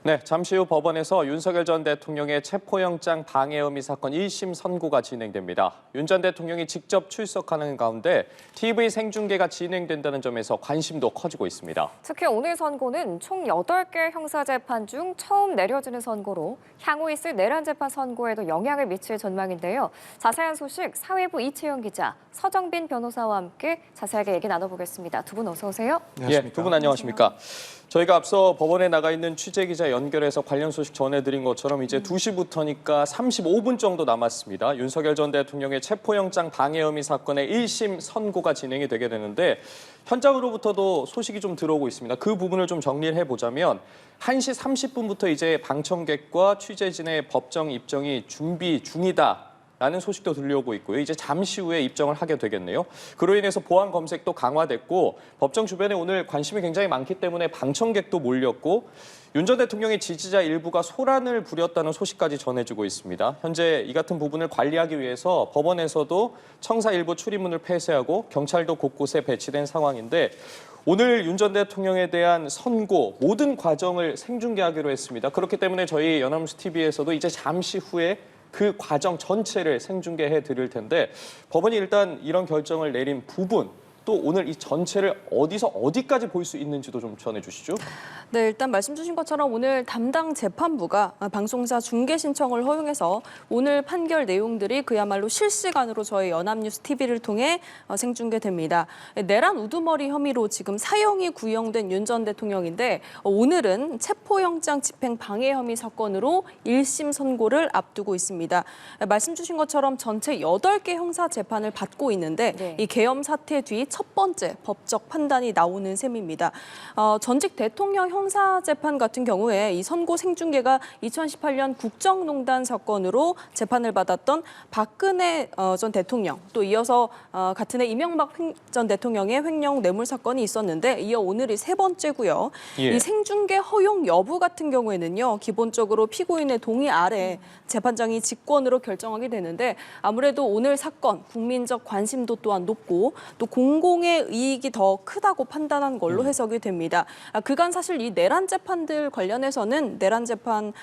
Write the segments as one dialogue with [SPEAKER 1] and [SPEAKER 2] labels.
[SPEAKER 1] 네, 잠시 후 법원에서 윤석열 전 대통령의 체포영장 방해 혐의 사건 1심 선고가 진행됩니다. 윤 전 대통령이 직접 출석하는 가운데 TV 생중계가 진행된다는 점에서 관심도 커지고 있습니다.
[SPEAKER 2] 특히 오늘 선고는 총 8개 형사재판 중 처음 내려지는 선고로 향후 있을 내란 재판 선고에도 영향을 미칠 전망인데요. 자세한 소식 사회부 이채영 기자, 서정빈 변호사와 함께 자세하게 얘기 나눠보겠습니다. 두 분 어서 오세요.
[SPEAKER 1] 예, 두 분 안녕하십니까? 저희가 앞서 법원에 나가 있는 취재기자 연결해서 관련 소식 전해드린 것처럼 이제 2시부터니까 35분 정도 남았습니다. 윤석열 전 대통령의 체포영장 방해 혐의 사건의 1심 선고가 진행이 되게 되는데 현장으로부터도 소식이 좀 들어오고 있습니다. 그 부분을 좀 정리를 해보자면 1시 30분부터 이제 방청객과 취재진의 법정 입정이 준비 중이다. 라는 소식도 들려오고 있고요. 이제 잠시 후에 입정을 하게 되겠네요. 그로 인해서 보안 검색도 강화됐고 법정 주변에 오늘 관심이 굉장히 많기 때문에 방청객도 몰렸고 윤 전 대통령의 지지자 일부가 소란을 부렸다는 소식까지 전해지고 있습니다. 현재 이 같은 부분을 관리하기 위해서 법원에서도 청사 일부 출입문을 폐쇄하고 경찰도 곳곳에 배치된 상황인데 오늘 윤 전 대통령에 대한 선고 모든 과정을 생중계하기로 했습니다. 그렇기 때문에 저희 연합뉴스 TV에서도 이제 잠시 후에 그 과정 전체를 생중계해 드릴 텐데 법원이 일단 이런 결정을 내린 부분 또 오늘 이 전체를 어디서 어디까지 볼 수 있는지도 좀 전해주시죠.
[SPEAKER 3] 네, 일단 말씀 주신 것처럼 오늘 담당 재판부가 방송사 중계 신청을 허용해서 오늘 판결 내용들이 그야말로 실시간으로 저희 연합뉴스 TV를 통해 생중계됩니다. 내란 우두머리 혐의로 지금 사형이 구형된 윤 전 대통령인데 오늘은 체포영장 집행 방해 혐의 사건으로 1심 선고를 앞두고 있습니다. 말씀 주신 것처럼 전체 8개 형사 재판을 받고 있는데
[SPEAKER 2] 네.
[SPEAKER 3] 이 계엄 사태 뒤 첫 번째 법적 판단이 나오는 셈입니다. 전직 대통령 형사재판 같은 경우에 이 선고 생중계가 2018년 국정농단 사건으로 재판을 받았던 박근혜 전 대통령, 또 이어서 같은 해 이명박 전 대통령의 횡령 뇌물 사건이 있었는데 이어 오늘이 세 번째고요.
[SPEAKER 1] 예.
[SPEAKER 3] 이 생중계 허용 여부 같은 경우에는요, 기본적으로 피고인의 동의 아래 재판장이 직권으로 결정하게 되는데 아무래도 오늘 사건 국민적 관심도 또한 높고 또 공공의 이익이 더 크다고 판단한 걸로 해석이 됩니다. 그간 사실 이 내란 재판들 관련해서는 내란 재판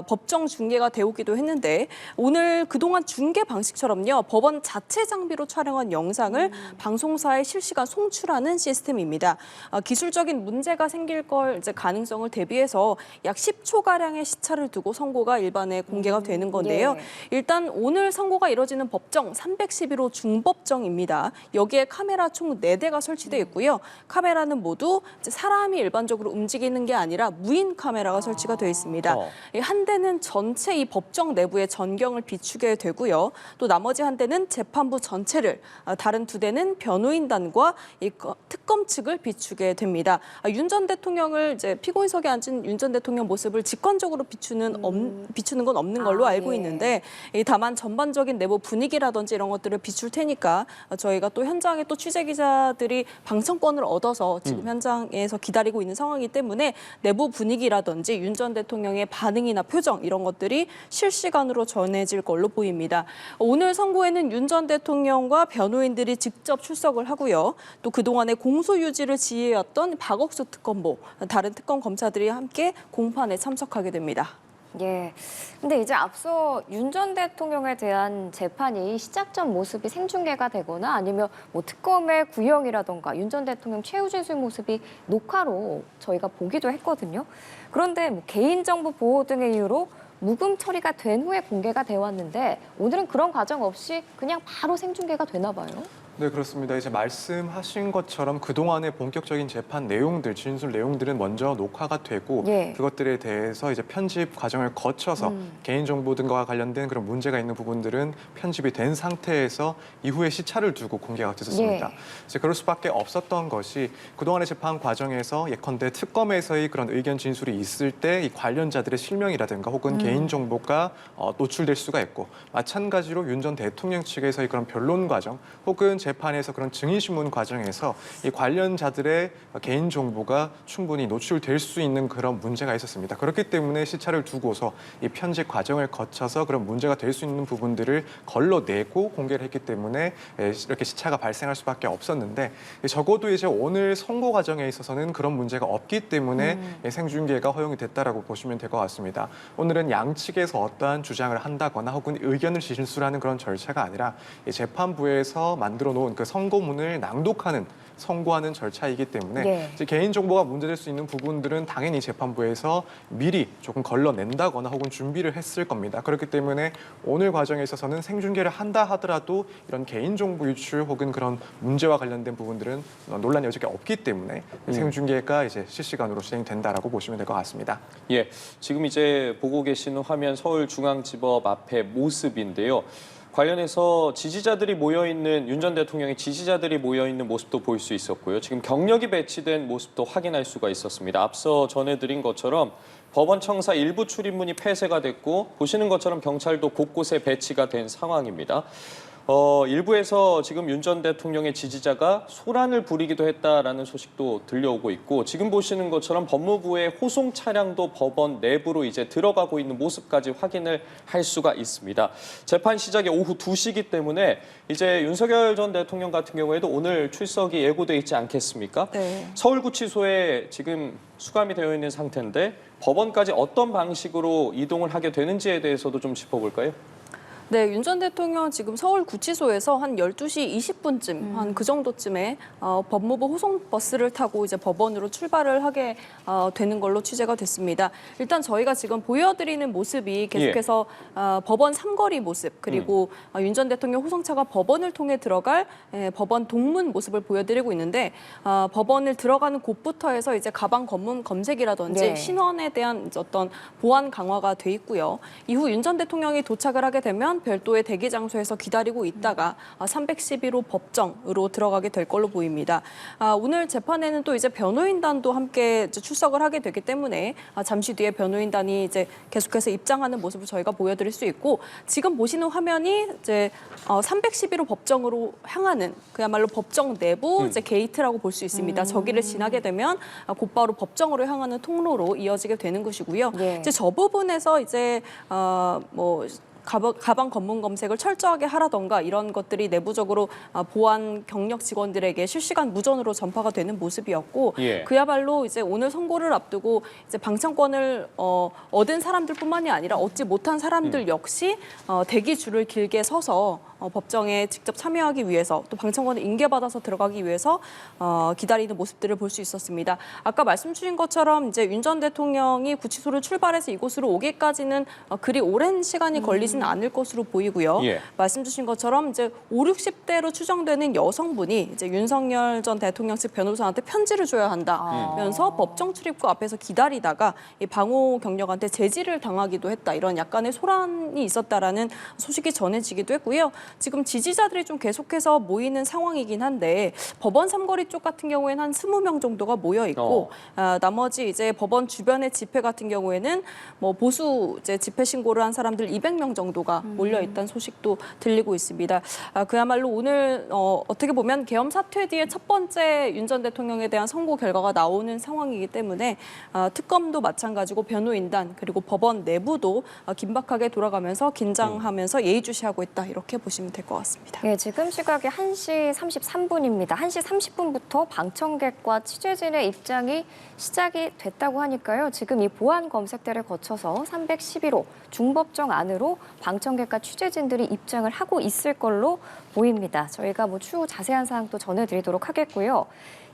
[SPEAKER 3] 법정 중계가 되오기도 했는데 오늘 그동안 중계 방식처럼요, 법원 자체 장비로 촬영한 영상을 방송사에 실시간 송출하는 시스템입니다. 기술적인 문제가 생길 걸 이제 가능성을 대비해서 약 10초 가량의 시차를 두고 선고가 일반에 공개가 되는 건데요.
[SPEAKER 2] 예.
[SPEAKER 3] 일단 오늘 선고가 이뤄지는 법정 311호 중법정입니다. 여기에 카메라 총 4대가 설치되어 있고요. 카메라는 모두 이제 사람이 일반적으로 움직이는 게 아니라 무인 카메라가 설치가 되어 있습니다. 한 대는 전체 이 법정 내부의 전경을 비추게 되고요. 또 나머지 한 대는 재판부 전체를, 다른 2대는 변호인단과 이 특검 측을 비추게 됩니다. 윤 전 대통령을 이제 피고인석에 앉은 윤 전 대통령 모습을 직관적으로 비추는 건 없는 걸로 알고
[SPEAKER 2] 예.
[SPEAKER 3] 있는데 다만 전반적인 내부 분위기라든지 이런 것들을 비출 테니까 저희가 또 현장에 또 취재 기자들이 방청권을 얻어서 지금 현장에서 기다리고 있는 상황이기 때문에 내부 분위기라든지 윤 전 대통령의 반응이나 표정 이런 것들이 실시간으로 전해질 걸로 보입니다. 오늘 선고에는 윤 전 대통령과 변호인들이 직접 출석을 하고요. 또 그동안의 공소 유지를 지휘해왔던 박억수 특검보, 다른 특검 검사들이 함께 공판에 참석하게 됩니다.
[SPEAKER 2] 예. 근데 이제 앞서 윤 전 대통령에 대한 재판이 시작 전 모습이 생중계가 되거나 아니면 뭐 특검의 구형이라던가 윤 전 대통령 최후 진술 모습이 녹화로 저희가 보기도 했거든요. 그런데 뭐 개인정보 보호 등의 이유로 묵음 처리가 된 후에 공개가 되어 왔는데 오늘은 그런 과정 없이 그냥 바로 생중계가 되나 봐요.
[SPEAKER 4] 네, 그렇습니다. 이제 말씀하신 것처럼 그동안의 본격적인 재판 내용들, 진술 내용들은 먼저 녹화가 되고
[SPEAKER 2] 예.
[SPEAKER 4] 그것들에 대해서 이제 편집 과정을 거쳐서 개인정보 등과 관련된 그런 문제가 있는 부분들은 편집이 된 상태에서 이후에 시차를 두고 공개가 됐었습니다.
[SPEAKER 2] 예.
[SPEAKER 4] 이제 그럴 수밖에 없었던 것이 그동안의 재판 과정에서 예컨대 특검에서의 그런 의견 진술이 있을 때 이 관련자들의 실명이라든가 혹은 개인정보가 노출될 수가 있고 마찬가지로 윤 전 대통령 측에서의 그런 변론 과정 혹은 재판에서 그런 증인신문 과정에서 이 관련자들의 개인 정보가 충분히 노출될 수 있는 그런 문제가 있었습니다. 그렇기 때문에 시차를 두고서 이 편집 과정을 거쳐서 그런 문제가 될 수 있는 부분들을 걸러내고 공개를 했기 때문에 이렇게 시차가 발생할 수밖에 없었는데, 적어도 이제 오늘 선고 과정에 있어서는 그런 문제가 없기 때문에 생중계가 허용이 됐다라고 보시면 될 것 같습니다. 오늘은 양측에서 어떠한 주장을 한다거나 혹은 의견을 진술하는 그런 절차가 아니라 재판부에서 만들어 놓은 그 선고문을 선고하는 절차이기 때문에
[SPEAKER 2] 네.
[SPEAKER 4] 이제 개인 정보가 문제될 수 있는 부분들은 당연히 재판부에서 미리 조금 걸러낸다거나 혹은 준비를 했을 겁니다. 그렇기 때문에 오늘 과정에 있어서는 생중계를 한다 하더라도 이런 개인 정보 유출 혹은 그런 문제와 관련된 부분들은 논란 여지가 없기 때문에 생중계가 이제 실시간으로 진행된다라고 보시면 될 것 같습니다.
[SPEAKER 1] 예, 지금 이제 보고 계시는 화면 서울중앙지법 앞의 모습인데요. 관련해서 지지자들이 모여있는, 윤 전 대통령의 지지자들이 모여있는 모습도 볼 수 있었고요. 지금 경력이 배치된 모습도 확인할 수가 있었습니다. 앞서 전해드린 것처럼 법원 청사 일부 출입문이 폐쇄가 됐고, 보시는 것처럼 경찰도 곳곳에 배치가 된 상황입니다. 일부에서 지금 윤 전 대통령의 지지자가 소란을 부리기도 했다라는 소식도 들려오고 있고, 지금 보시는 것처럼 법무부의 호송 차량도 법원 내부로 이제 들어가고 있는 모습까지 확인을 할 수가 있습니다. 재판 시작이 오후 2시이기 때문에 이제 윤석열 전 대통령 같은 경우에도 오늘 출석이 예고돼 있지 않겠습니까?
[SPEAKER 3] 네.
[SPEAKER 1] 서울구치소에 지금 수감이 되어 있는 상태인데 법원까지 어떤 방식으로 이동을 하게 되는지에 대해서도 좀 짚어볼까요?
[SPEAKER 3] 네, 윤 전 대통령 지금 서울구치소에서 한 12시 20분쯤, 한 그 정도쯤에 법무부 호송버스를 타고 이제 법원으로 출발을 하게 되는 걸로 취재가 됐습니다. 일단 저희가 지금 보여드리는 모습이 계속해서 법원 삼거리 모습, 그리고 윤 전 대통령 호송차가 법원을 통해 들어갈 법원 동문 모습을 보여드리고 있는데, 법원을 들어가는 곳부터 해서 이제 가방 검문 검색이라든지
[SPEAKER 2] 네.
[SPEAKER 3] 신원에 대한 이제 어떤 보안 강화가 돼 있고요. 이후 윤 전 대통령이 도착을 하게 되면 별도의 대기 장소에서 기다리고 있다가 311호 법정으로 들어가게 될 걸로 보입니다. 오늘 재판에는 또 이제 변호인단도 함께 이제 출석을 하게 되기 때문에 잠시 뒤에 변호인단이 이제 계속해서 입장하는 모습을 저희가 보여드릴 수 있고, 지금 보시는 화면이 이제 311호 법정으로 향하는 그야말로 법정 내부 이제 게이트라고 볼 수 있습니다. 저기를 지나게 되면 곧바로 법정으로 향하는 통로로 이어지게 되는 것이고요.
[SPEAKER 2] 예.
[SPEAKER 3] 이제 저 부분에서 이제 가방 검문 검색을 철저하게 하라던가 이런 것들이 내부적으로 보안 경력 직원들에게 실시간 무전으로 전파가 되는 모습이었고,
[SPEAKER 1] 예.
[SPEAKER 3] 그야말로 이제 오늘 선고를 앞두고 이제 방청권을 얻은 사람들뿐만이 아니라 얻지 못한 사람들 역시 대기 줄을 길게 서서 법정에 직접 참여하기 위해서, 또 방청권을 인계받아서 들어가기 위해서 기다리는 모습들을 볼 수 있었습니다. 아까 말씀 주신 것처럼 이제 윤 전 대통령이 구치소를 출발해서 이곳으로 오기까지는 그리 오랜 시간이 걸리지는 않을 것으로 보이고요.
[SPEAKER 1] 예.
[SPEAKER 3] 말씀 주신 것처럼 이제 5, 60대로 추정되는 여성분이 이제 윤석열 전 대통령 측 변호사한테 편지를 줘야 한다면서 법정 출입구 앞에서 기다리다가 이 방호 경력한테 제지를 당하기도 했다, 이런 약간의 소란이 있었다라는 소식이 전해지기도 했고요. 지금 지지자들이 좀 계속해서 모이는 상황이긴 한데, 법원 삼거리 쪽 같은 경우에는 한 20명 정도가 모여 있고, 나머지 이제 법원 주변의 집회 같은 경우에는 뭐 보수 이제 집회 신고를 한 사람들 200명 정도가 몰려 있다는 소식도 들리고 있습니다. 그야말로 오늘 어떻게 보면 계엄 사퇴 뒤에 첫 번째 윤 전 대통령에 대한 선고 결과가 나오는 상황이기 때문에 특검도 마찬가지고 변호인단 그리고 법원 내부도 긴박하게 돌아가면서 긴장하면서 예의주시하고 있다, 이렇게 보시면 될 것 같습니다.
[SPEAKER 2] 예, 지금 시각이 1시 33분입니다. 1시 30분부터 방청객과 취재진의 입장이 시작이 됐다고 하니까요. 지금 이 보안 검색대를 거쳐서 311호 중법정 안으로 방청객과 취재진들이 입장을 하고 있을 걸로 보입니다. 저희가 추후 자세한 사항 또 전해드리도록 하겠고요.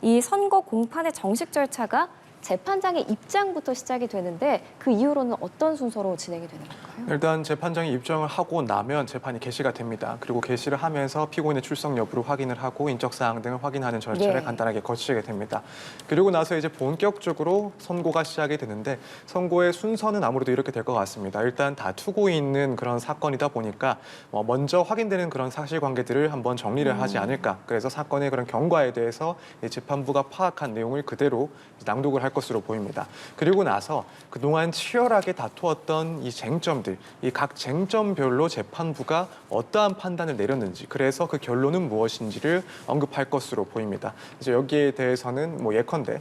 [SPEAKER 2] 이 선거 공판의 정식 절차가 재판장의 입장부터 시작이 되는데, 그 이후로는 어떤 순서로 진행이 되는 건가요?
[SPEAKER 4] 일단 재판장이 입장을 하고 나면 재판이 개시가 됩니다. 그리고 개시를 하면서 피고인의 출석 여부를 확인을 하고 인적 사항 등을 확인하는 절차를
[SPEAKER 2] 예.
[SPEAKER 4] 간단하게 거치게 됩니다. 그리고 나서 이제 본격적으로 선고가 시작이 되는데, 선고의 순서는 아무래도 이렇게 될 것 같습니다. 일단 다투고 있는 그런 사건이다 보니까 먼저 확인되는 그런 사실관계들을 한번 정리를 하지 않을까. 그래서 사건의 그런 경과에 대해서 재판부가 파악한 내용을 그대로 낭독을 할 것으로 보입니다. 그리고 나서 그동안 치열하게 다투었던 이 쟁점들, 이 각 쟁점별로 재판부가 어떠한 판단을 내렸는지, 그래서 그 결론은 무엇인지를 언급할 것으로 보입니다. 이제 여기에 대해서는 뭐 예컨대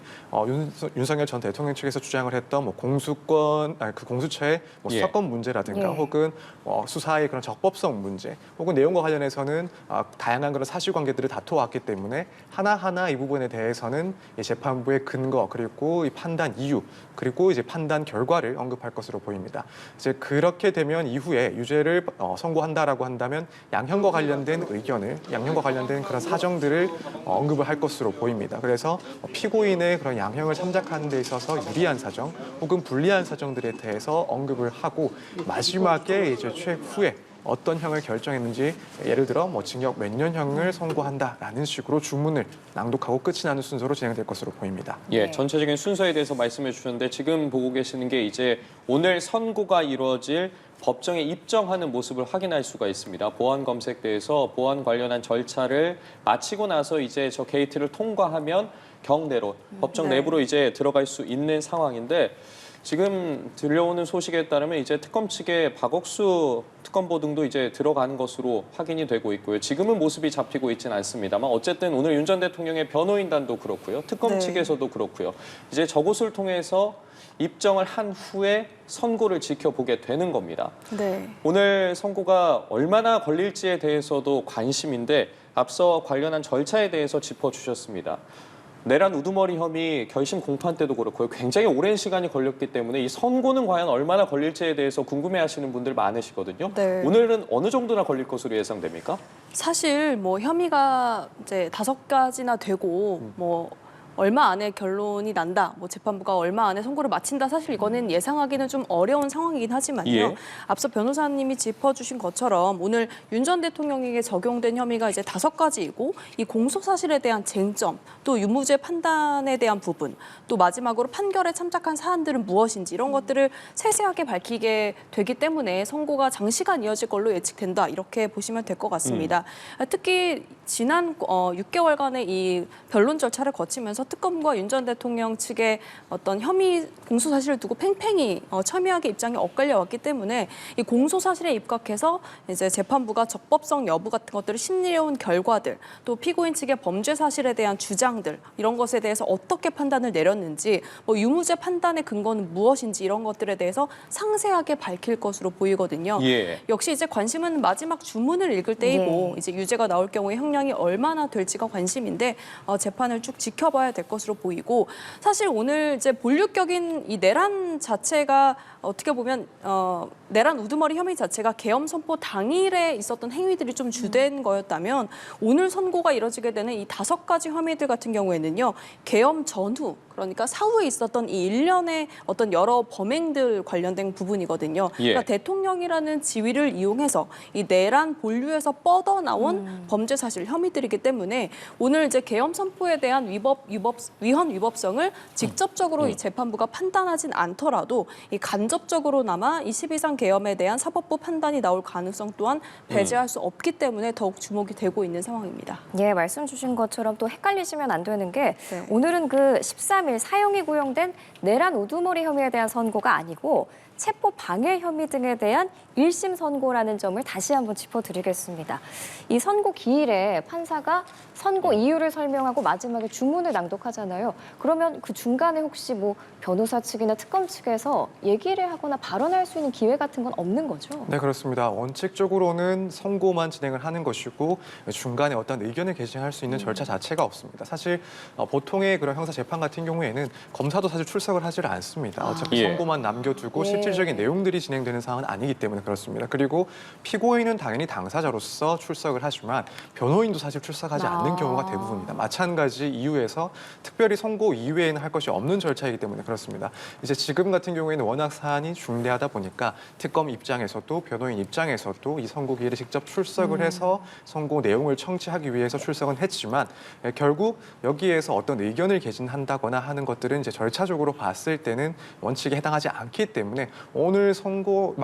[SPEAKER 4] 윤석열 전 대통령 측에서 주장을 했던 뭐 그 공수처의 뭐 수사권 문제라든가
[SPEAKER 2] 예.
[SPEAKER 4] 혹은 수사의 그런 적법성 문제, 혹은 내용과 관련해서는 다양한 그런 사실관계들을 다투어왔기 때문에 하나하나 이 부분에 대해서는 이 재판부의 근거, 그리고 이 판단 이유, 그리고 이제 판단 결과를 언급할 것으로 보입니다. 이제 그렇게 되면 이후에 유죄를 선고한다라고 한다면 양형과 관련된 의견을, 양형과 관련된 그런 사정들을 언급을 할 것으로 보입니다. 그래서 피고인의 그런 양형을 참작하는 데 있어서 유리한 사정 혹은 불리한 사정들에 대해서 언급을 하고, 마지막에 이제 최후에 어떤 형을 결정했는지, 예를 들어 뭐 징역 몇 년형을 선고한다라는 식으로 주문을 낭독하고 끝이 나는 순서로 진행될 것으로 보입니다.
[SPEAKER 1] 예, 전체적인 순서에 대해서 말씀해 주셨는데 지금 보고 계시는 게 이제 오늘 선고가 이루어질 법정에 입정하는 모습을 확인할 수가 있습니다. 보안 검색대에서 보안 관련한 절차를 마치고 나서 이제 저 게이트를 통과하면 경내로 법정
[SPEAKER 2] 네.
[SPEAKER 1] 내부로 이제 들어갈 수 있는 상황인데, 지금 들려오는 소식에 따르면 이제 특검 측의 박옥수 특검보 등도 이제 들어가는 것으로 확인이 되고 있고요. 지금은 모습이 잡히고 있지는 않습니다만 어쨌든 오늘 윤 전 대통령의 변호인단도 그렇고요. 특검
[SPEAKER 3] 네.
[SPEAKER 1] 측에서도 그렇고요. 이제 저곳을 통해서 입정을 한 후에 선고를 지켜보게 되는 겁니다.
[SPEAKER 3] 네.
[SPEAKER 1] 오늘 선고가 얼마나 걸릴지에 대해서도 관심인데 앞서 관련한 절차에 대해서 짚어주셨습니다. 내란 우두머리 혐의 결심 공판 때도 그렇고요. 굉장히 오랜 시간이 걸렸기 때문에 이 선고는 과연 얼마나 걸릴지에 대해서 궁금해하시는 분들 많으시거든요.
[SPEAKER 3] 네.
[SPEAKER 1] 오늘은 어느 정도나 걸릴 것으로 예상됩니까?
[SPEAKER 3] 사실 뭐 혐의가 이제 5가지나 되고 뭐 얼마 안에 결론이 난다, 뭐 재판부가 얼마 안에 선고를 마친다, 사실 이거는 예상하기는 좀 어려운 상황이긴 하지만요.
[SPEAKER 1] 예.
[SPEAKER 3] 앞서 변호사님이 짚어주신 것처럼 오늘 윤 전 대통령에게 적용된 혐의가 이제 5가지이고, 이 공소 사실에 대한 쟁점, 또 유무죄 판단에 대한 부분, 또 마지막으로 판결에 참작한 사안들은 무엇인지, 이런 것들을 세세하게 밝히게 되기 때문에 선고가 장시간 이어질 걸로 예측된다, 이렇게 보시면 될 것 같습니다. 특히 지난 6개월간의 이 변론 절차를 거치면서 특검과 윤 전 대통령 측의 어떤 혐의 공소 사실을 두고 팽팽히 첨예하게 입장이 엇갈려 왔기 때문에 이 공소 사실에 입각해서 이제 재판부가 적법성 여부 같은 것들을 심리해온 결과들, 또 피고인 측의 범죄 사실에 대한 주장들, 이런 것에 대해서 어떻게 판단을 내렸는지, 뭐 유무죄 판단의 근거는 무엇인지, 이런 것들에 대해서 상세하게 밝힐 것으로 보이거든요.
[SPEAKER 1] 예.
[SPEAKER 3] 역시 이제 관심은 마지막 주문을 읽을 때이고,
[SPEAKER 2] 네.
[SPEAKER 3] 이제 유죄가 나올 경우에 형량이 얼마나 될지가 관심인데 재판을 쭉 지켜봐야 될 것으로 보이고, 사실 오늘 이제 본류격인 이 내란 자체가 어떻게 보면 내란 우두머리 혐의 자체가 계엄 선포 당일에 있었던 행위들이 좀 주된 거였다면, 오늘 선고가 이뤄지게 되는 이 5가지 혐의들 같은 경우에는요, 계엄 전후, 그러니까 사후에 있었던 이 일련의 어떤 여러 범행들 관련된 부분이거든요.
[SPEAKER 1] 예.
[SPEAKER 3] 그러니까 대통령이라는 지위를 이용해서 이 내란 본류에서 뻗어나온 범죄 사실 혐의들이기 때문에 오늘 이제 계엄 선포에 대한 위헌 위법성을 직접적으로 이 재판부가 판단하진 않더라도 이 간접적으로나마 이 12상 계엄에 대한 사법부 판단이 나올 가능성 또한 배제할 수 없기 때문에 더욱 주목이 되고 있는 상황입니다.
[SPEAKER 2] 예, 말씀 주신 것처럼 또 헷갈리시면 안 되는 게
[SPEAKER 3] 네.
[SPEAKER 2] 오늘은 그 13일 사형이 구형된 내란 우두머리 혐의에 대한 선고가 아니고 체포 방해 혐의 등에 대한 1심 선고라는 점을 다시 한번 짚어드리겠습니다. 이 선고 기일에 판사가 선고 이유를 설명하고 마지막에 주문을 낭독하잖아요. 그러면 그 중간에 혹시 뭐 변호사 측이나 특검 측에서 얘기를 하거나 발언할 수 있는 기회 같은 건 없는 거죠?
[SPEAKER 4] 네, 그렇습니다. 원칙적으로는 선고만 진행을 하는 것이고 중간에 어떤 의견을 개진할 수 있는 절차 자체가 없습니다. 사실 보통의 그런 형사 재판 같은 경우에는 검사도 사실 출석을 하질 않습니다. 어차피
[SPEAKER 1] 예.
[SPEAKER 4] 선고만 남겨두고
[SPEAKER 2] 예.
[SPEAKER 4] 실질적인 내용들이 진행되는 상황은 아니기 때문에 그렇습니다. 그리고 피고인은 당연히 당사자로서 출석을 하지만 변호인도 사실 출석하지 않는 경우가 대부분입니다. 마찬가지 이유에서 특별히 선고 이외에는 할 것이 없는 절차이기 때문에 그렇습니다. 이제 지금 같은 경우에는 워낙 사안이 중대하다 보니까 특검 입장에서도 변호인 입장에서도 이 선고 기일에 직접 출석을 해서 선고 내용을 청취하기 위해서 출석은 했지만 결국 여기에서 어떤 의견을 개진한다거나 하는 것들은 이제 절차적으로 봤을 때는 원칙에 해당하지 않기 때문에 오늘 선고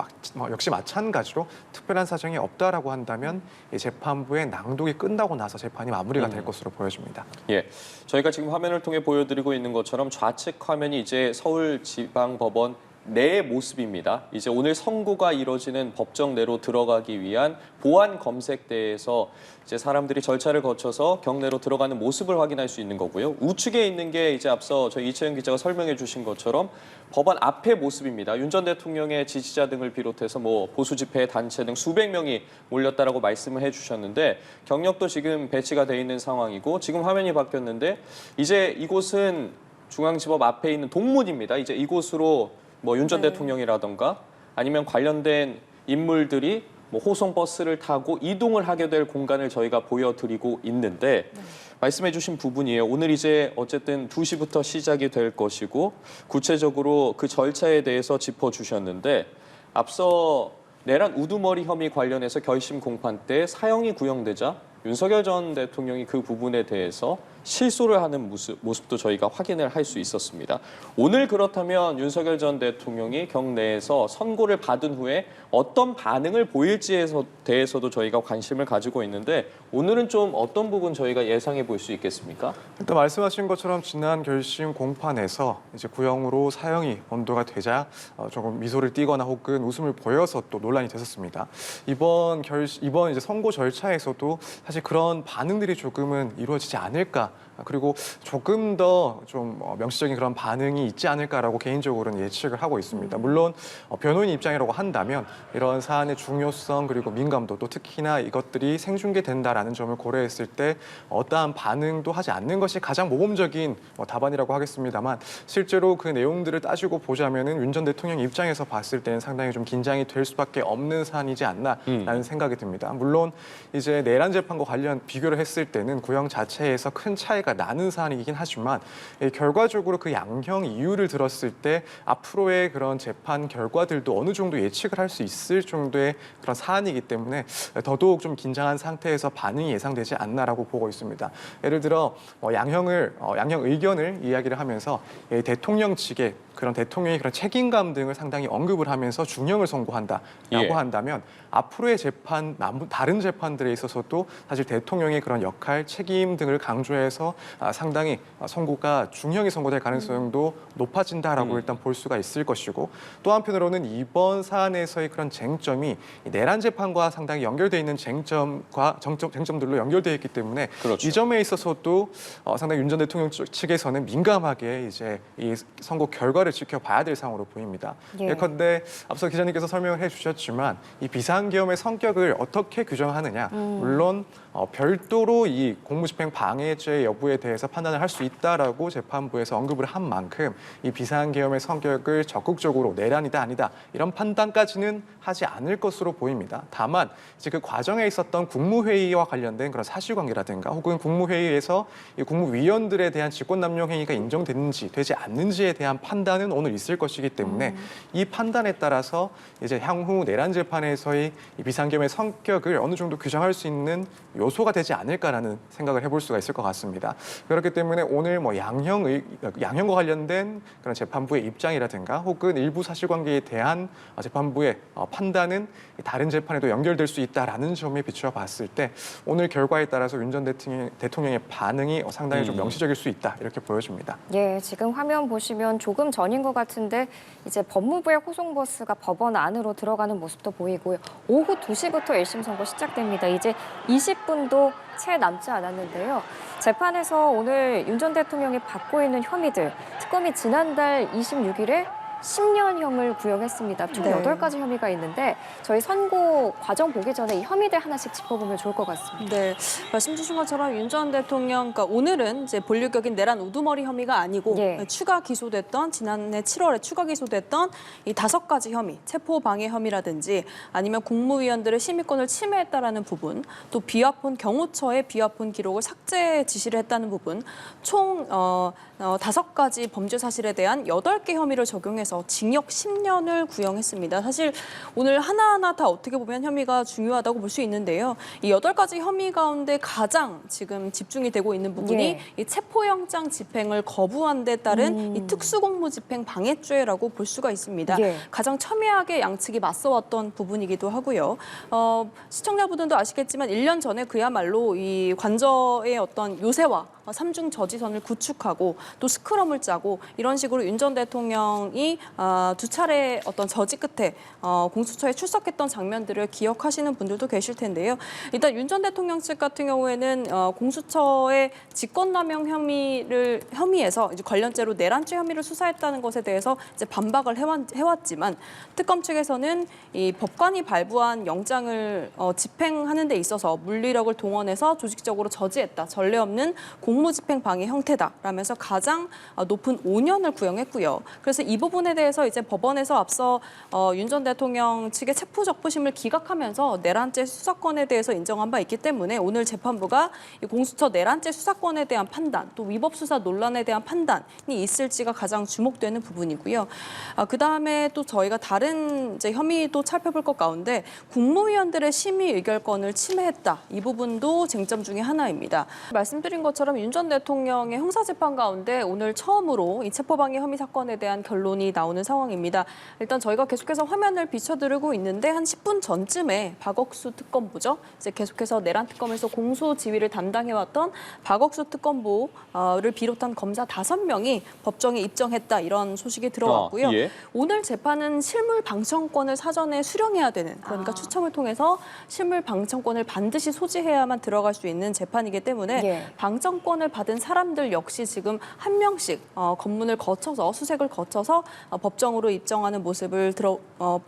[SPEAKER 4] 역시 마찬가지로 특별한 사정이 없다라고 한다면 이 재판부의 낭독이 끝나고 나서 재판이 마무리가 될 것으로 보여집니다.
[SPEAKER 1] 예, 저희가 지금 화면을 통해 보여드리고 있는 것처럼 좌측 화면이 이제 서울지방법원 내 모습입니다. 이제 오늘 선고가 이뤄지는 법정 내로 들어가기 위한 보안 검색대에서 이제 사람들이 절차를 거쳐서 경내로 들어가는 모습을 확인할 수 있는 거고요. 우측에 있는 게 이제 앞서 저희 이채영 기자가 설명해 주신 것처럼 법원 앞의 모습입니다. 윤 전 대통령의 지지자 등을 비롯해서 뭐 보수 집회 단체 등 수백 명이 몰렸다라고 말씀을 해주셨는데 경력도 지금 배치가 돼 있는 상황이고 지금 화면이 바뀌었는데 이제 이곳은 중앙지법 앞에 있는 동문입니다. 이제 이곳으로 뭐 윤 전 대통령이라던가 아니면 관련된 인물들이 뭐 호송 버스를 타고 이동을 하게 될 공간을 저희가 보여드리고 있는데 말씀해주신 부분이에요. 오늘 이제 어쨌든 2시부터 시작이 될 것이고 구체적으로 그 절차에 대해서 짚어주셨는데 앞서 내란 우두머리 혐의 관련해서 결심 공판 때 사형이 구형되자 윤석열 전 대통령이 그 부분에 대해서 실소를 하는 모습도 저희가 확인을 할 수 있었습니다. 오늘 그렇다면 윤석열 전 대통령이 경내에서 선고를 받은 후에 어떤 반응을 보일지에 대해서도 저희가 관심을 가지고 있는데 오늘은 좀 어떤 부분 저희가 예상해 볼 수 있겠습니까?
[SPEAKER 4] 일단 말씀하신 것처럼 지난 결심 공판에서 이제 구형으로 사형이 언도가 되자 조금 미소를 띠거나 혹은 웃음을 보여서 또 논란이 됐었습니다. 이번 이제 선고 절차에서도 사실 그런 반응들이 조금은 이루어지지 않을까. 그리고 조금 더 좀 명시적인 그런 반응이 있지 않을까라고 개인적으로는 예측을 하고 있습니다. 물론 변호인 입장이라고 한다면 이런 사안의 중요성 그리고 민감도 또 특히나 이것들이 생중계된다라는 점을 고려했을 때 어떠한 반응도 하지 않는 것이 가장 모범적인 답안이라고 하겠습니다만 실제로 그 내용들을 따지고 보자면은 윤 전 대통령 입장에서 봤을 때는 상당히 좀 긴장이 될 수밖에 없는 사안이지 않나라는 생각이 듭니다. 물론 이제 내란 재판과 관련 비교를 했을 때는 구형 자체에서 큰 차이가 나는 사안이긴 하지만 결과적으로 그 양형 이유를 들었을 때 앞으로의 그런 재판 결과들도 어느 정도 예측을 할 수 있을 정도의 그런 사안이기 때문에 더더욱 좀 긴장한 상태에서 반응이 예상되지 않나라고 보고 있습니다. 예를 들어 양형 의견을 이야기를 하면서 대통령 측의 그런 대통령의 그런 책임감 등을 상당히 언급을 하면서 중형을 선고한다라고 한다면 앞으로의 재판, 다른 재판들에 있어서도 사실 대통령의 그런 역할, 책임 등을 강조해서 상당히 선고가 중형이 선고될 가능성도 높아진다라고 일단 볼 수가 있을 것이고 또 한편으로는 이번 사안에서의 그런 쟁점이 내란 재판과 상당히 연결되어 있는 쟁점들로 연결되어 있기 때문에
[SPEAKER 1] 그렇죠.
[SPEAKER 4] 이 점에 있어서도 상당히 윤 전 대통령 측에서는 민감하게 이제 이 선고 결과를 지켜봐야 될 상황으로 보입니다.
[SPEAKER 2] 예.
[SPEAKER 4] 예컨대 앞서 기자님께서 설명을 해주셨지만 이 비상계엄의 성격을 어떻게 규정하느냐 물론 별도로 이 공무집행 방해죄 여부에 대해서 판단을 할 수 있다라고 재판부에서 언급을 한 만큼 이 비상계엄의 성격을 적극적으로 내란이다 아니다 이런 판단까지는 하지 않을 것으로 보입니다. 다만 이제 그 과정에 있었던 국무회의와 관련된 그런 사실관계라든가 혹은 국무회의에서 이 국무위원들에 대한 직권남용행위가 인정되는지 되지 않는지에 대한 판단은 오늘 있을 것이기 때문에 이 판단에 따라서 이제 향후 내란 재판에서의 이 비상계엄의 성격을 어느 정도 규정할 수 있는 요소가 되지 않을까라는 생각을 해볼 수가 있을 것 같습니다. 그렇기 때문에 오늘 양형과 관련된 그런 재판부의 입장이라든가 혹은 일부 사실관계에 대한 재판부의 판단은 다른 재판에도 연결될 수 있다라는 점에 비추어 봤을 때 오늘 결과에 따라서 윤 전 대통령의 반응이 상당히 좀 명시적일 수 있다 이렇게 보여집니다.
[SPEAKER 2] 예, 지금 화면 보시면 조금 전인 것 같은데 이제 법무부의 호송버스가 법원 안으로 들어가는 모습도 보이고요. 오후 2시부터 1심 선고 시작됩니다. 이제 20분도 채 남지 않았는데요. 재판에서 오늘 윤 전 대통령이 받고 있는 혐의들, 특검이 지난달 26일에 10년형을 구형했습니다. 총 8가지 혐의가 있는데 저희 선고 과정 보기 전에 이 혐의들 하나씩 짚어보면 좋을 것 같습니다.
[SPEAKER 3] 네, 말씀 주신 것처럼 윤 전 대통령, 그러니까 오늘은 이제 본류격인 내란 우두머리 혐의가 아니고
[SPEAKER 2] 예.
[SPEAKER 3] 추가 기소됐던 지난해 7월에 추가 기소됐던 이 5가지 혐의, 체포방해 혐의라든지 아니면 국무위원들의 심의권을 침해했다라는 부분, 또 비화폰 경호처의 비화폰 기록을 삭제 지시를 했다는 부분, 총 5가지 범죄 사실에 대한 8개 혐의를 적용해서 구형해서 징역 10년을 구형했습니다. 사실 오늘 하나하나 다 어떻게 보면 혐의가 중요하다고 볼 수 있는데요. 이 8가지 혐의 가운데 가장 지금 집중이 되고 있는 부분이
[SPEAKER 2] 예.
[SPEAKER 3] 이 체포영장 집행을 거부한 데 따른 이 특수공무집행 방해죄라고 볼 수가 있습니다.
[SPEAKER 2] 예.
[SPEAKER 3] 가장 첨예하게 양측이 맞서왔던 부분이기도 하고요. 시청자분들도 아시겠지만 1년 전에 그야말로 이 관저의 어떤 요새와 삼중 저지선을 구축하고 또 스크럼을 짜고 이런 식으로 윤 전 대통령이 두 차례 어떤 저지 끝에 공수처에 출석했던 장면들을 기억하시는 분들도 계실 텐데요. 일단 윤 전 대통령 측 같은 경우에는 공수처의 직권남용 혐의에서 이제 관련죄로 내란죄 혐의를 수사했다는 것에 대해서 이제 반박을 해왔지만 특검 측에서는 이 법관이 발부한 영장을 집행하는 데 있어서 물리력을 동원해서 조직적으로 저지했다. 전례 없는 공무집행 방해 형태다라면서 가장 높은 5년을 구형했고요. 그래서 이 부분에 대해서 이제 법원에서 앞서 윤 전 대통령 측의 체포적부심을 기각하면서 내란죄 수사권에 대해서 인정한 바 있기 때문에 오늘 재판부가 이 공수처 내란죄 수사권에 대한 판단, 또 위법 수사 논란에 대한 판단이 있을지가 가장 주목되는 부분이고요. 그다음에 또 저희가 다른 이제 혐의도 살펴볼 것 가운데 국무위원들의 심의 의결권을 침해했다. 이 부분도 쟁점 중에 하나입니다. 말씀드린 것처럼 윤 전 대통령의 형사재판 가운데 오늘 처음으로 이 체포방해 혐의 사건에 대한 결론이 나오는 상황입니다. 일단 저희가 계속해서 화면을 비춰드리고 있는데 한 10분 전쯤에 박억수 특검부죠. 이제 계속해서 내란 특검에서 공소 지휘를 담당해왔던 박억수 특검부를 비롯한 검사 5명이 법정에 입정했다 이런 소식이 들어왔고요.
[SPEAKER 1] 예.
[SPEAKER 3] 오늘 재판은 실물 방청권을 사전에 수령해야 되는 그러니까 추첨을 통해서 실물 방청권을 반드시 소지해야만 들어갈 수 있는 재판이기 때문에
[SPEAKER 2] 예.
[SPEAKER 3] 방청권을 받은 사람들 역시 지금 한 명씩 검문을 거쳐서 수색을 거쳐서 법정으로 입정하는 모습을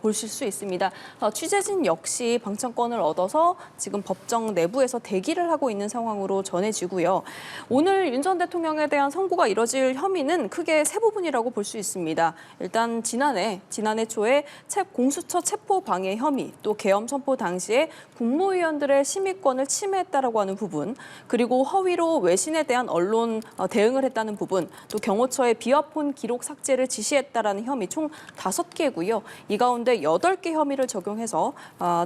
[SPEAKER 3] 보실 수 있습니다. 취재진 역시 방청권을 얻어서 지금 법정 내부에서 대기를 하고 있는 상황으로 전해지고요. 오늘 윤 전 대통령에 대한 선고가 이뤄질 혐의는 크게 세 부분이라고 볼 수 있습니다. 일단 지난해 초에 공수처 체포 방해 혐의, 또 계엄 선포 당시에 국무위원들의 심의권을 침해했다라고 하는 부분, 그리고 허위로 외신에 대한 언론 대응을 했다는 부분, 또 경호처의 비화폰 기록 삭제를 지시했다라는 혐의 총 5개고요. 이 가운데 8개 혐의를 적용해서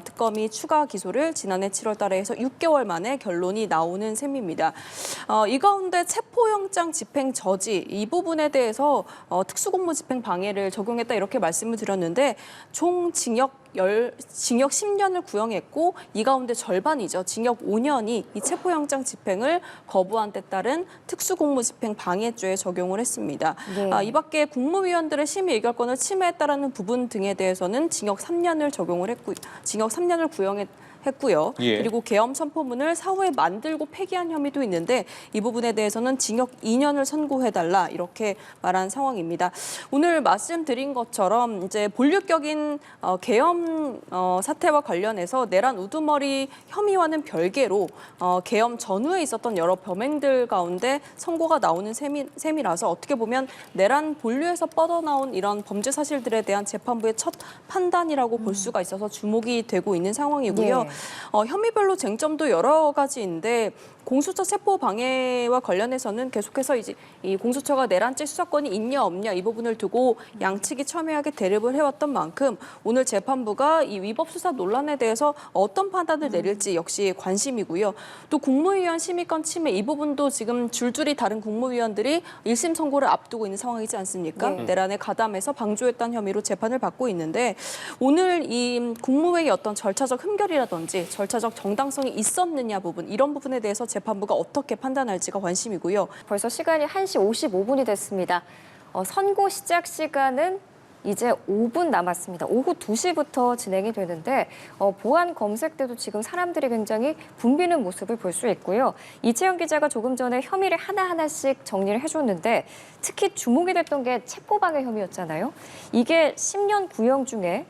[SPEAKER 3] 특검이 추가 기소를 지난해 7월 달에 해서 6개월 만에 결론이 나오는 셈입니다. 이 가운데 체포영장 집행 저지 이 부분에 대해서 특수공무집행 방해를 적용했다 이렇게 말씀을 드렸는데 총 징역 10년을 구형했고 이 가운데 절반이죠. 징역 5년이 이 체포영장 집행을 거부한 데 따른 특수공무집행 방해죄에 적용을 했습니다.
[SPEAKER 2] 네.
[SPEAKER 3] 이 밖에 국무위원들의 심의 의결권을 침해했다라는 부분 등에 대해서는 징역 3년을 구형했고요.
[SPEAKER 1] 예.
[SPEAKER 3] 그리고 계엄 선포문을 사후에 만들고 폐기한 혐의도 있는데 이 부분에 대해서는 징역 2년을 선고해달라 이렇게 말한 상황입니다. 오늘 말씀드린 것처럼 이제 본류격인 계엄 사태와 관련해서 내란 우두머리 혐의와는 별개로 계엄 전후에 있었던 여러 범행들 가운데 선고가 나오는 셈이라서 어떻게 보면 내란 본류에서 뻗어나온 이런 범죄 사실들에 대한 재판부의 첫 판단이라고 볼 수가 있어서 주목이 되고 있는 상황이고요.
[SPEAKER 2] 예.
[SPEAKER 3] 혐의별로 쟁점도 여러 가지인데 공수처 체포 방해와 관련해서는 계속해서 이제 이 공수처가 내란죄 수사권이 있냐 없냐 이 부분을 두고 양측이 첨예하게 대립을 해왔던 만큼 오늘 재판부가 이 위법 수사 논란에 대해서 어떤 판단을 내릴지 역시 관심이고요. 또 국무위원 심의권 침해 이 부분도 지금 줄줄이 다른 국무위원들이 1심 선고를 앞두고 있는 상황이지 않습니까?
[SPEAKER 2] 네.
[SPEAKER 3] 내란에 가담해서 방조했다는 혐의로 재판을 받고 있는데 오늘 이 국무회의 어떤 절차적 흠결이라든지 절차적 정당성이 있었느냐 부분 이런 부분에 대해서 재판부가 어떻게 판단할지가 관심이고요.
[SPEAKER 2] 벌써 시간이 1시 55분이 됐습니다. 선고 시작 시간은 이제 5분 남았습니다. 오후 2시부터 진행이 되는데 보안 검색 때도 지금 사람들이 굉장히 붐비는 모습을 볼 수 있고요. 이채영 기자가 조금 전에 혐의를 하나하나씩 정리를 해줬는데 특히 주목이 됐던 게 체포방해 혐의였잖아요. 이게 10년 구형 중에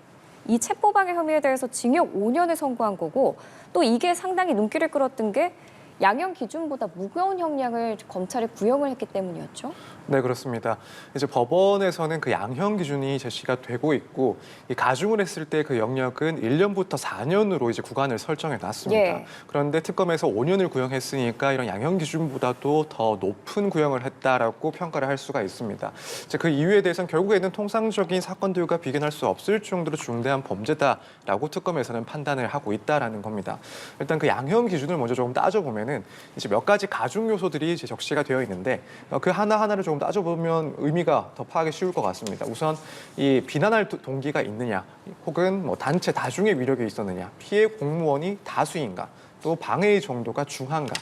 [SPEAKER 2] 이 체포방해 혐의에 대해서 징역 5년을 선고한 거고 또 이게 상당히 눈길을 끌었던 게 양형 기준보다 무거운 형량을 검찰에 구형을 했기 때문이었죠.
[SPEAKER 4] 네, 그렇습니다. 이제 법원에서는 그 양형 기준이 제시가 되고 있고 이 가중을 했을 때 그 영역은 1년부터 4년으로 이제 구간을 설정해 놨습니다.
[SPEAKER 2] 예.
[SPEAKER 4] 그런데 특검에서 5년을 구형했으니까 이런 양형 기준보다도 더 높은 구형을 했다라고 평가를 할 수가 있습니다. 이제 그 이유에 대해서는 결국에는 통상적인 사건들과 비견할 수 없을 정도로 중대한 범죄다라고 특검에서는 판단을 하고 있다라는 겁니다. 일단 그 양형 기준을 먼저 조금 따져보면은 이제 몇 가지 가중 요소들이 이제 적시가 되어 있는데 그 하나하나를 조금 따져보면 의미가 더 파악이 쉬울 것 같습니다. 우선 이 비난할 동기가 있느냐, 혹은 뭐 단체 다중의 위력이 있었느냐, 피해 공무원이 다수인가, 또 방해의 정도가 중한가,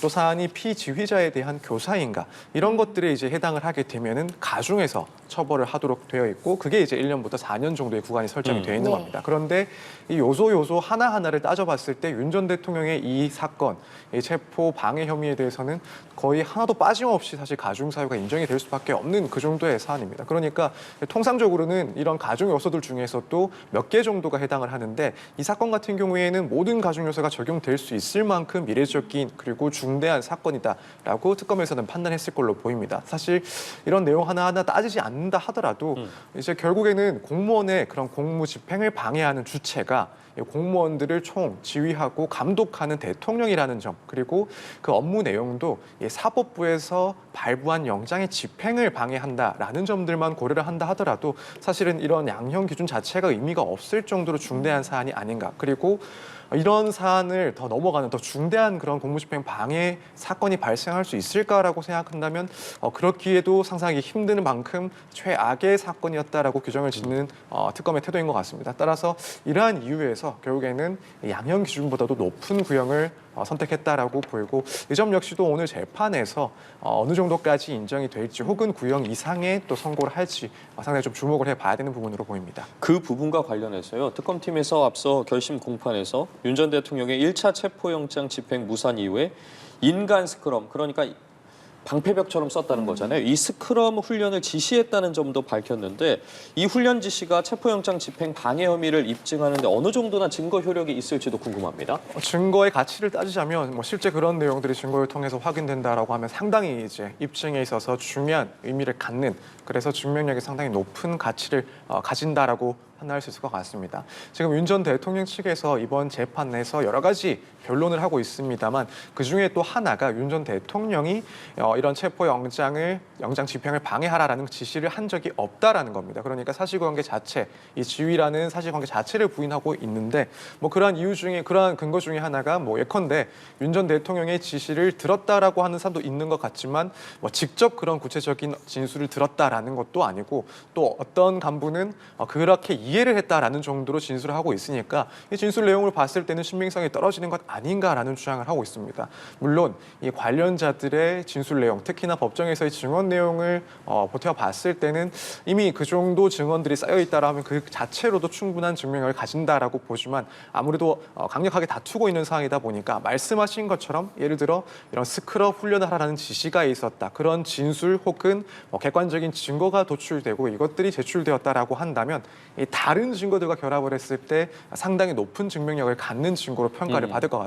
[SPEAKER 4] 또 사안이 피지휘자에 대한 교사인가, 이런 것들에 이제 해당을 하게 되면은 가중해서 처벌을 하도록 되어 있고, 그게 이제 1년부터 4년 정도의 구간이 설정이 되어 있는
[SPEAKER 2] 네.
[SPEAKER 4] 겁니다. 그런데 이 요소 하나하나를 따져봤을 때 윤 전 대통령의 이 사건, 이 체포 방해 혐의에 대해서는 거의 하나도 빠짐없이 사실 가중 사유가 인정이 될 수밖에 없는 그 정도의 사안입니다. 그러니까 통상적으로는 이런 가중 요소들 중에서도 몇 개 정도가 해당을 하는데, 이 사건 같은 경우에는 모든 가중 요소가 적용될 수 있을 만큼 미래적인 그리고 중대한 사건이다라고 특검에서는 판단했을 걸로 보입니다. 사실 이런 내용 하나하나 따지지 않는다 하더라도 이제 결국에는 공무원의 그런 공무 집행을 방해하는 주체가 공무원들을 총 지휘하고 감독하는 대통령이라는 점, 그리고 그 업무 내용도 사법부에서 발부한 영장의 집행을 방해한다라는 점들만 고려를 한다 하더라도 사실은 이런 양형 기준 자체가 의미가 없을 정도로 중대한 사안이 아닌가. 그리고 이런 사안을 더 넘어가는 더 중대한 그런 공무집행 방해 사건이 발생할 수 있을까라고 생각한다면 그렇기에도 상상하기 힘든 만큼 최악의 사건이었다라고 규정을 짓는 특검의 태도인 것 같습니다. 따라서 이러한 이유에서 결국에는 양형 기준보다도 높은 구형을 선택했다라고 보이고, 이 점 역시도 오늘 재판에서 어느 정도까지 인정이 될지 혹은 구형 이상의 또 선고를 할지 상당히 좀 주목을 해봐야 되는 부분으로 보입니다.
[SPEAKER 1] 그 부분과 관련해서요. 특검팀에서 앞서 결심 공판에서 윤 전 대통령의 1차 체포영장 집행 무산 이후에 인간 스크럼, 그러니까 방패벽처럼 썼다는 거잖아요. 이 스크럼 훈련을 지시했다는 점도 밝혔는데, 이 훈련 지시가 체포영장 집행 방해 혐의를 입증하는데 어느 정도나 증거 효력이 있을지도 궁금합니다.
[SPEAKER 4] 증거의 가치를 따지자면 실제 그런 내용들이 증거를 통해서 확인된다라고 하면 상당히 이제 입증에 있어서 중요한 의미를 갖는, 그래서 증명력이 상당히 높은 가치를 가진다라고 판단할 수 있을 것 같습니다. 지금 윤 전 대통령 측에서 이번 재판에서 여러 가지 변론을 하고 있습니다만, 그중에 또 하나가 윤 전 대통령이 이런 체포영장 집행을 방해하라라는 지시를 한 적이 없다라는 겁니다. 그러니까 사실관계 자체, 이 지휘라는 사실관계 자체를 부인하고 있는데, 그러한 이유 중에, 그러한 근거 중에 하나가 예컨대 윤 전 대통령의 지시를 들었다라고 하는 사람도 있는 것 같지만 직접 그런 구체적인 진술을 들었다라는 것도 아니고, 또 어떤 간부는 그렇게 이해를 했다라는 정도로 진술을 하고 있으니까 이 진술 내용을 봤을 때는 신빙성이 떨어지는 것 아닌가라는 주장을 하고 있습니다. 물론 이 관련자들의 진술 내용, 특히나 법정에서의 증언 내용을 보태봤을 때는 이미 그 정도 증언들이 쌓여 있다라면 그 자체로도 충분한 증명을 가진다라고 보지만, 아무래도 강력하게 다투고 있는 상황이다 보니까 말씀하신 것처럼 예를 들어 이런 스크럽 훈련을 하라는 지시가 있었다, 그런 진술 혹은 객관적인 증거가 도출되고 이것들이 제출되었다라고 한다면 이 다른 증거들과 결합을 했을 때 상당히 높은 증명력을 갖는 증거로 평가를 받을 것 같습니다.